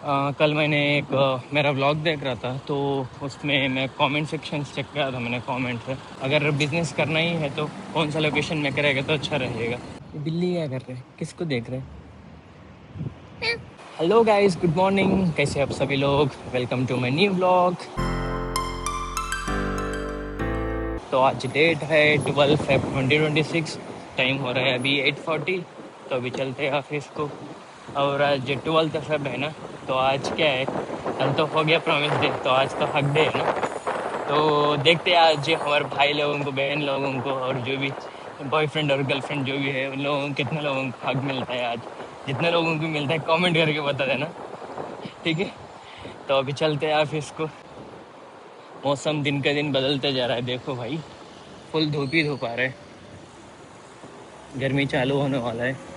कल मैंने एक मेरा व्लॉग देख रहा था, तो उसमें मैं कमेंट सेक्शन चेक किया था मैंने कमेंट से। अगर बिजनेस करना ही है तो कौन सा लोकेशन में करेगा तो अच्छा रहेगा। ये बिल्ली क्या कर रहे हैं, किसको देख रहे हैं? हेलो गाइस, गुड मॉर्निंग, कैसे आप सभी लोग? Welcome to my new vlog. तो आज डेट है 12 Feb 2026। टाइम हो रहा है अभी 8:40। तो अभी चलते हैं ऑफिस को। और आज 12 Feb है ना, तो आज क्या है, कल तो हो गया प्रॉमिस डे, तो आज तो हक डे है ना। तो देखते हैं आज हमारे भाई लोगों को, बहन लोगों को, और जो भी बॉयफ्रेंड और गर्लफ्रेंड जो भी है, उन लोगों को कितने लोगों को हक मिलता है आज। जितने लोगों को मिलता है कमेंट करके बता देना, ठीक है। तो अभी चलते हैं ऑफिस को। मौसम दिन का दिन बदलते जा रहा है, देखो भाई, फुल धूप ही धूप आ रहा है, गर्मी चालू होने वाला है।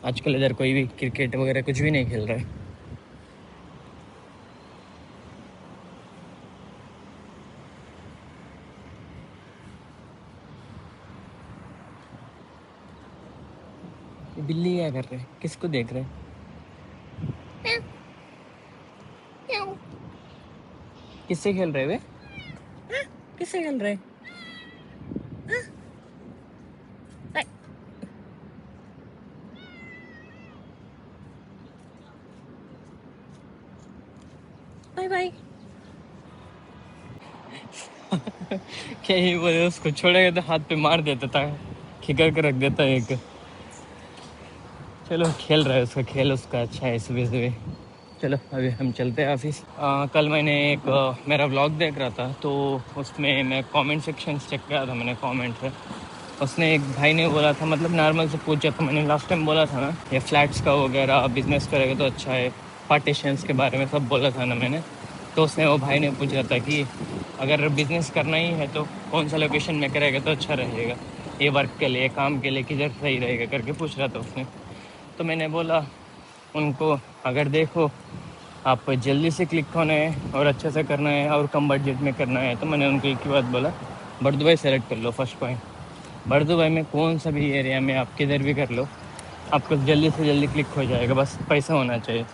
आजकल इधर कोई भी क्रिकेट वगैरह कुछ भी नहीं खेल रहा है। ये बिल्ली क्या कर रहे हैं, किसको देख रहे हैं? किससे खेल रहे वे? किससे खेल रहे? Bye bye. क्या ही बोले, उसको छोड़ेगा तो हाथ पे मार देता था, खिकर के रख देता एक। चलो, खेल रहा है, उसका खेल उसका अच्छा है सुबह सुबह। चलो अभी हम चलते हैं ऑफिस। कल मैंने एक मेरा व्लॉग देख रहा था, तो उसमें मैं कमेंट सेक्शन चेक किया था मैंने कमेंट से। उसने एक भाई ने बोला था, मतलब नॉर्मल से पूछा था, मैंने लास्ट टाइम बोला था ना, ये फ्लैट्स का वगैरह बिजनेस करेगा तो अच्छा है, पार्टीशंस के बारे में सब बोला था ना मैंने। तो उसने, वो भाई ने पूछा था कि अगर बिजनेस करना ही है तो कौन सा लोकेशन में करेगा तो अच्छा रहेगा, ये वर्क के लिए, काम के लिए किधर सही रहेगा करके पूछ रहा था उसने। तो मैंने बोला उनको, अगर देखो आप जल्दी से क्लिक होना है और अच्छे से करना है और कम बजट में करना है, तो मैंने उनको एक ही बात बोला, बर्दुबई सेलेक्ट कर लो फर्स्ट पॉइंट। बर्दुबई में कौन सा भी एरिया में आप किधर भी कर लो, आपको जल्दी से जल्दी क्लिक हो जाएगा, बस पैसा होना चाहिए।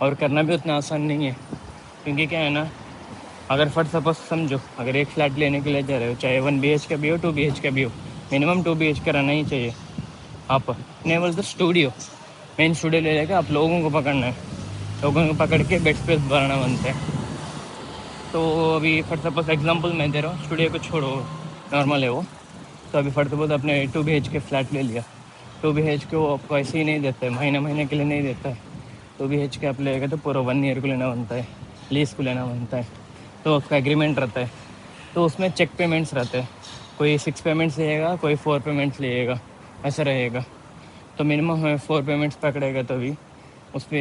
और करना भी उतना आसान नहीं है, क्योंकि क्या है ना, अगर फॉर सपोज समझो, अगर एक फ्लैट लेने के लिए जा रहे हो, चाहे 1 BH का भी हो, 2 BH का भी हो, मिनिमम 2 BH का रहना ही चाहिए। आप नहीं बोलते स्टूडियो, मेन स्टूडियो ले लेकर आप लोगों को पकड़ना है, लोगों को पकड़ के बेड स्पेस बनाना बनता है। तो अभी फॉर सपोज एग्जांपल मैं दे रहा हूँ, स्टूडियो को छोड़ो, नॉर्मल है वो। तो अभी फॉर सपोज अपने 2 BH के फ्लैट ले लिया, 2 BH के वो आपको ऐसे ही नहीं देता है, महीने महीने के लिए नहीं देता है। 2 BH के आप लेगा तो पूरा 1 ईयर को लेना बनता है, लीज को लेना बनता है, तो उसका एग्रीमेंट रहता है। तो उसमें चेक पेमेंट्स रहते हैं, कोई 6 पेमेंट्स लेगा, कोई 4 पेमेंट्स लेगा, ऐसा रहेगा। तो मिनिमम हमें 4 पेमेंट्स पकड़ेगा, तो भी उस पर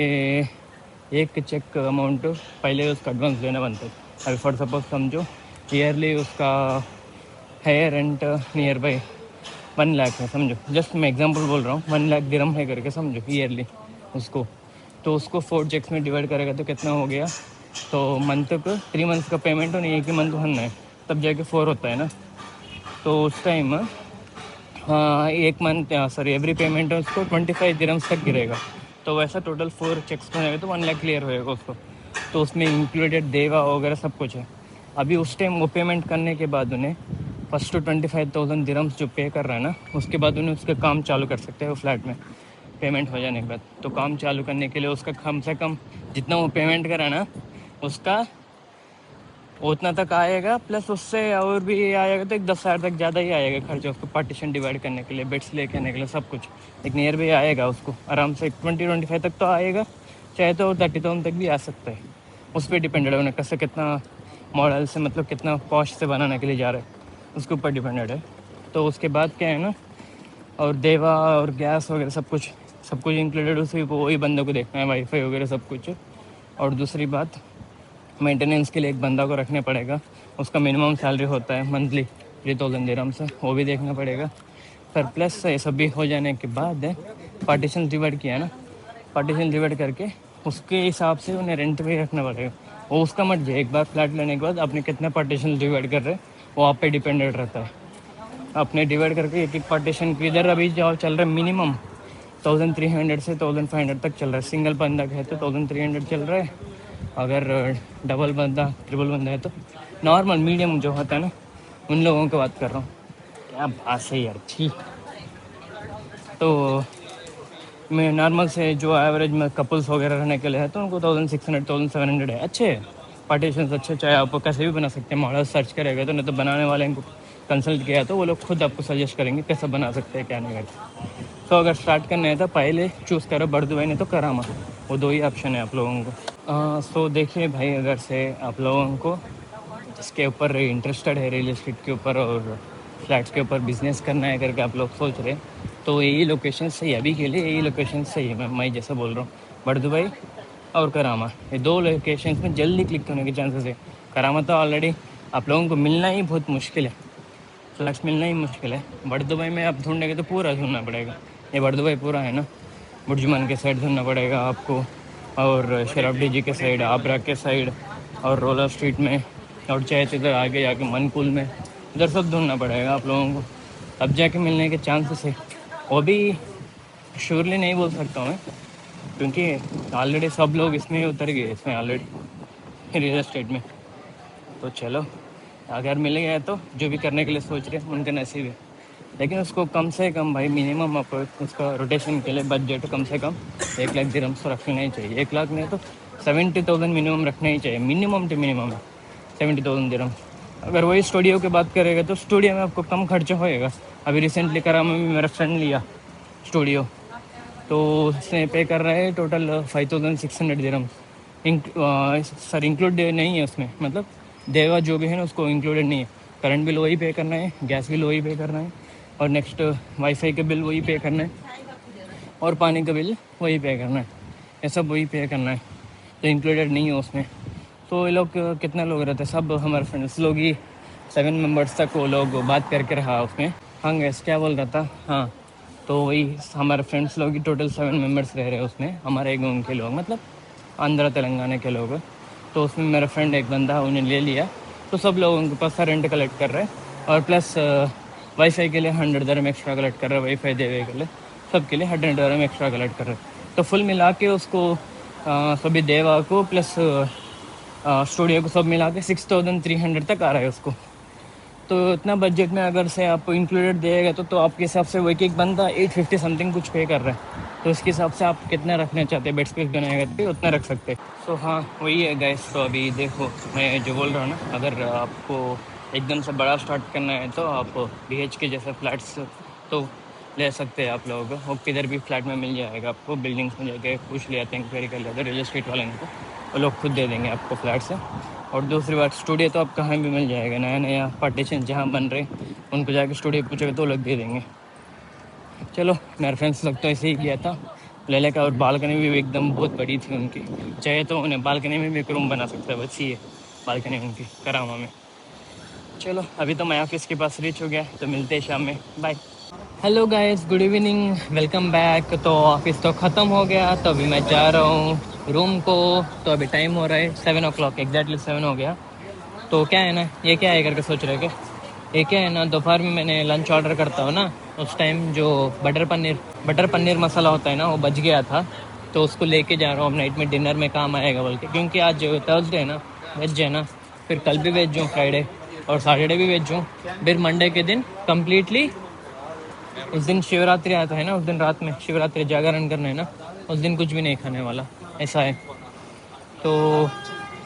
एक चेक अमाउंट पहले उसका एडवांस देना बनता है। अभी फॉर सपोज समझो, ईयरली उसका है रेंट नियर बाई 1 लाख है, समझो, जस्ट मैं एग्जांपल बोल रहा हूँ, 1 लाख दिरहम है करके समझो ईयरली उसको। तो उसको 4 चेक्स में डिवाइड करेगा तो कितना हो गया, तो मंथ को 3 मंथ्स का पेमेंट और एक ही मंथ भरना है, तब जाके 4 होता है ना। तो उस टाइम हाँ, एक मंथ, सॉरी, एवरी पेमेंट है उसको 25 दिरहम्स तक गिरेगा। तो वैसा टोटल 4 चेक्स बनेगा तो 1 लाख क्लियर होएगा उसको। तो उसमें इंक्लूडेड देवा वगैरह सब कुछ है। अभी उस टाइम वो पेमेंट करने के बाद उन्हें फर्स्ट 25,000 दिरहम्स जो पे कर रहा है ना, उसके बाद उन्हें उसका काम चालू कर सकते हैं वो फ्लैट में, पेमेंट हो जाने के बाद। तो काम चालू करने के लिए उसका कम से कम जितना वो पेमेंट करा ना, उसका उतना तक आएगा, प्लस उससे और भी आएगा, तो एक 10,000 तक ज़्यादा ही आएगा खर्चा उसको, पार्टीशन डिवाइड करने के लिए, बेड्स लेके आने के लिए, सब कुछ एक नियर भी आएगा उसको आराम से। 20-25 तक तो आएगा, चाहे तो 30,000 तक भी आ सकता है। उस पर डिपेंडेड है उन्हें कैसे, कितना मॉडल से, मतलब कितना कॉस्ट से बनाने के लिए जा रहे हैं, उसके ऊपर डिपेंडेड है। तो उसके बाद क्या है ना, और देवा और गैस वगैरह सब कुछ इंक्लूडेड, उसी को, वही बंदे को देखना है, वाईफाई वगैरह सब कुछ। और दूसरी बात, मेंटेनेंस के लिए एक बंदा को रखने पड़ेगा, उसका मिनिमम सैलरी होता है मंथली 3,000 दिरहम से, वो भी देखना पड़ेगा। पर प्लस ये सब भी हो जाने के बाद पार्टीशन डिवाइड किया ना, पार्टीशन डिवाइड करके उसके हिसाब से उन्हें रेंट पे रखना पड़ेगा। वो उसका मर्जी है, एक बार फ्लैट लेने के बाद आपने कितने पार्टीशन डिवाइड कर रहे हैं, वो आप पे डिपेंडेंट रहता है। अपने डिवाइड करके एक एक पार्टीशन की इधर अभी जो चल रहा है मिनिमम 1300 से 1500 तक चल रहा है। सिंगल बंदा है तो 1300 चल रहा है। अगर डबल बंदा ट्रिपल बंदा है तो नॉर्मल मीडियम जो होता है ना, उन लोगों की बात कर रहा हूँ। क्या बात है यार, ठीक। तो मैं नॉर्मल से जो एवरेज में कपल्स वगैरह रहने के लिए है तो उनको 1600 1700 है। अच्छे पार्टीशन अच्छे, चाहे आप कैसे भी बना सकते हैं। मॉडल सर्च करेगा तो, नहीं तो बनाने वाले को कंसल्ट किया तो वो लोग खुद आपको सजेस्ट करेंगे कैसा बना सकते हैं क्या नहीं करते। तो अगर स्टार्ट करना है तो पहले चूज़ करो बर्दुबई, नहीं तो करामा। वो दो ही ऑप्शन है आप लोगों को। सो देखिए भाई, अगर से आप लोगों को इसके ऊपर इंटरेस्टेड है, रियल इस्टेट के ऊपर और फ्लैट्स के ऊपर बिजनेस करना है करके आप लोग सोच रहे, तो यही लोकेशन सही है अभी के लिए। यही लोकेशन सही है। मैं जैसा बोल रहा हूँ, बर्दुबई और करामा, ये दो लोकेशन में जल्दी क्लिक होने के चांसेस है। करामा तो ऑलरेडी आप लोगों को मिलना ही बहुत मुश्किल है, फ्लैट्स मिलना ही मुश्किल है। बर्दुबई में आप ढूंढेंगे तो पूरा ढूंढना पड़ेगा। ये बर्दुबई पूरा है ना, बुर्जुमान के साइड ढूंढना पड़ेगा आपको, और शराफडी जी के साइड, आबरा के साइड, और रोलर स्ट्रीट में, और चाहे तो इधर आगे जाके मनकुल में, इधर सब ढूंढना पड़ेगा आप लोगों को, अब जाके मिलने के चांसेस है। वो भी श्योरली नहीं बोल सकता हूँ मैं, क्योंकि ऑलरेडी सब लोग इसमें उतर गए, इसमें ऑलरेडी रियल एस्टेट में। तो चलो, अगर मिल गया तो जो भी करने के लिए सोच रहे हैं उनका नसीब है। लेकिन उसको कम से कम भाई मिनिमम आप उसका रोटेशन के लिए बजट कम से कम 1 लाख दिरहम्स तो रखना ही चाहिए। 1 लाख नहीं तो 70,000 मिनिमम रखना ही चाहिए। मिनिमम टू मिनिमम 70,000 दिरहम। अगर वही स्टूडियो की बात करेगा तो स्टूडियो में आपको कम खर्चा होएगा। अभी रिसेंटली करा में मेरा फ्रेंड लिया स्टूडियो, तो उसने पे कर रहा है टोटल 5,600 दिरहम। सर इंक्लूड नहीं है उसमें, मतलब देवा जो भी है ना उसको इंक्लूडेड नहीं है। करंट बिल वही पे करना है, गैस बिल वही पे करना है, और नेक्स्ट वाईफाई का बिल वही पे करना है, और पानी का बिल वही पे करना है। ये सब वही पे करना है, तो इंक्लूडेड नहीं है उसमें। तो ये लोग कितने लोग रहते हैं, सब हमारे फ्रेंड्स लोग ही 7 मेंबर्स तक वो लोग बात करके रहा उसमें। हाँ गैस क्या बोल रहा था, हाँ तो वही हमारे फ्रेंड्स लोग ही टोटल 7 मेंबर्स रह रहे हैं उसमें। हमारे एक उनके लोग, मतलब आंध्रा तेलंगाना के लोग। तो उसमें मेरा फ्रेंड एक बंदा उन्हें ले लिया, तो सब लोग उनके पास रेंट कलेक्ट कर रहे हैं, और प्लस वाईफाई के लिए 100 दिरहम एक्स्ट्रा कलेक्ट कर रहे हैं। वाईफाई देवे के लिए सबके लिए 100 दिरहम एक्स्ट्रा कलेक्ट कर रहे हैं। तो फुल मिला के उसको सभी देवा को प्लस स्टूडियो को सब मिला के 6,300 तक आ रहा है उसको। तो इतना बजट में अगर से आप इंक्लूडेड देगा तो आपके हिसाब से वो एक बंदा 850 समथिंग कुछ पे कर रहा है। तो इसके हिसाब से आप कितना रखना चाहते हैं, बेड स्पेस बनाएगा तो उतना रख सकते हैं। सो हाँ वही है गाइस। तो अभी देखो मैं जो बोल रहा हूँ ना, अगर आपको एकदम से बड़ा स्टार्ट करना है तो आप BH के जैसे फ्लैट्स तो ले सकते हैं आप लोग। वो किधर भी फ्लैट में मिल जाएगा आपको, बिल्डिंग्स में जाके पूछ लिया था, इंक्वायरी कर लिया था रियल एस्टेट वाले को, वो लोग खुद दे देंगे आपको फ्लैट से। और दूसरी बात, स्टूडियो तो आप कहाँ भी मिल जाएगा, नया नया पार्टीशन जहाँ बन रहे उनको जाके स्टूडियो पूछोगे तो लोग दे देंगे। चलो मेरे फ्रेंड्स लोग तो ऐसे ही किया था ले का, और बालकनी भी एकदम बहुत बड़ी थी उनकी, चाहे तो उन्हें बालकनी में भी एक रूम बना सकता है, बस ये बालकनी उनकी करामा में। चलो अभी तो मैं ऑफिस के पास रीच हो गया, तो मिलते हैं शाम में, bye. Hello guys, good evening, welcome back. तो ऑफिस तो ख़त्म हो गया, तो अभी मैं जा रहा हूँ रूम को। तो अभी टाइम हो रहा है 7 o'clock, एग्जैक्टली 7 हो गया। तो क्या है ना, ये क्या है करके सोच रहे हो क्या? ये क्या है ना, दोपहर में मैंने लंच ऑर्डर करता हूँ ना, उस टाइम जो बटर पनीर मसाला होता है ना, वो बच गया था। तो उसको लेके जा रहा हूँ, अब नाइट में डिनर में काम आएगा बोल के, क्योंकि आज थर्सडे है ना, वेज है ना, फिर कल भी वेज हूँ, फ्राइडे और सैटरडे भी वेज हूँ, फिर मंडे के दिन कम्प्लीटली। उस दिन शिवरात्रि आता है ना, उस दिन रात में शिवरात्रि जागरण करना है ना, उस दिन कुछ भी नहीं खाने वाला, ऐसा है। तो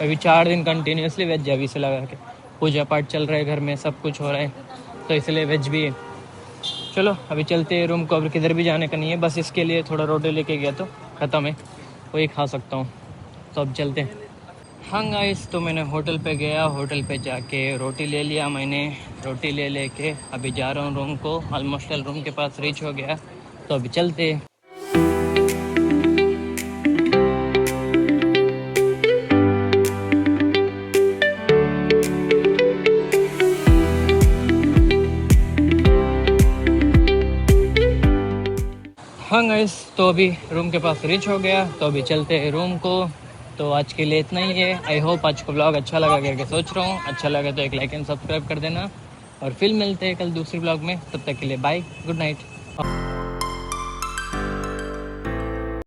अभी 4 दिन कंटिन्यूसली वेज है, अभी से लगा के पूजा पाठ चल रहा है घर में, सब कुछ हो रहा है, तो इसलिए वेज भी है। चलो अभी चलते हैं रूम को, अभी किधर भी जाने का नहीं है, बस इसके लिए थोड़ा रोटी लेके गया तो ख़त्म है, वही खा सकता हूँ। तो अब चलते हैं। हाँ गाइस, तो मैंने होटल पे गया, होटल पे जाके रोटी ले लिया मैंने, रोटी ले लेके अभी जा रहा हूँ रूम को। ऑलमोस्ट रूम के पास रीच हो गया, तो अभी चलते हैं। हाँ गाइस, तो अभी रूम के पास रीच हो गया, तो अभी चलते हैं रूम को। तो आज के लिए इतना ही है। आई होप आज का ब्लॉग अच्छा लगा करके सोच रहा हूँ। अच्छा लगा तो एक लाइक एंड सब्सक्राइब कर देना और फिर मिलते हैं कल दूसरे ब्लॉग में। तब तक के लिए बाय, गुड नाइट।